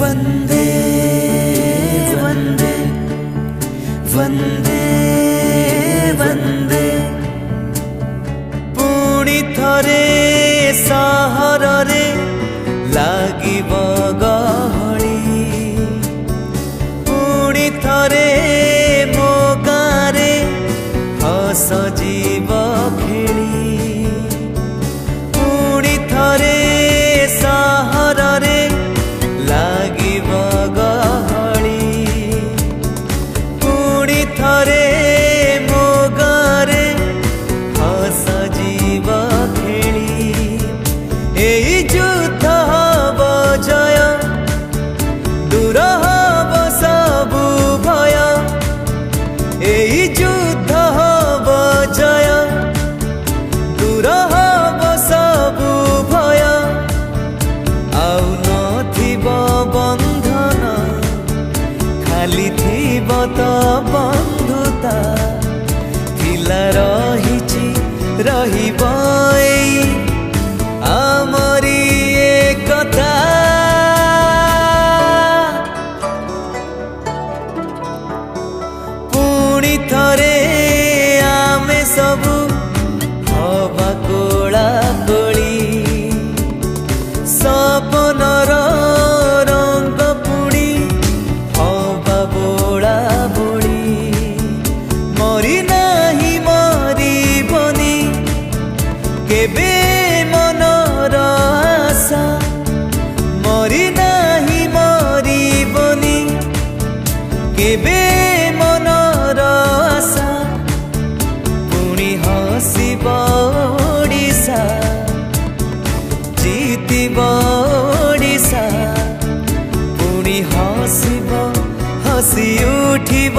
वंदे वंदे वंदे वंदे पुणी थरे सहर रे लागिब गहली पुणी थरे मो गारे हस जीव खेली पुणी थरे सहर रे लागिब गहली पुणी थरे मो गारे हस जीव खेली एई युद्ध हब जय दूर हब सबु भय एई युद्ध हब जय दूर हब सबु भय आउ नथिब बंधन खाली थिब तो बंधुता थिला रहिछि रहिब एई आमरी एकता पुणी थरे आमे सबु हवा कोला कोली सपनर रंग पुणी हवा बोला बोली मरी नाही मरिबनी केबे मनर आशा मरी नाही मरिबनी केबे मनर आशा पुणी हसिब ओडिशा जीतिब ओडिशा पुणी हसिब हसी उठिब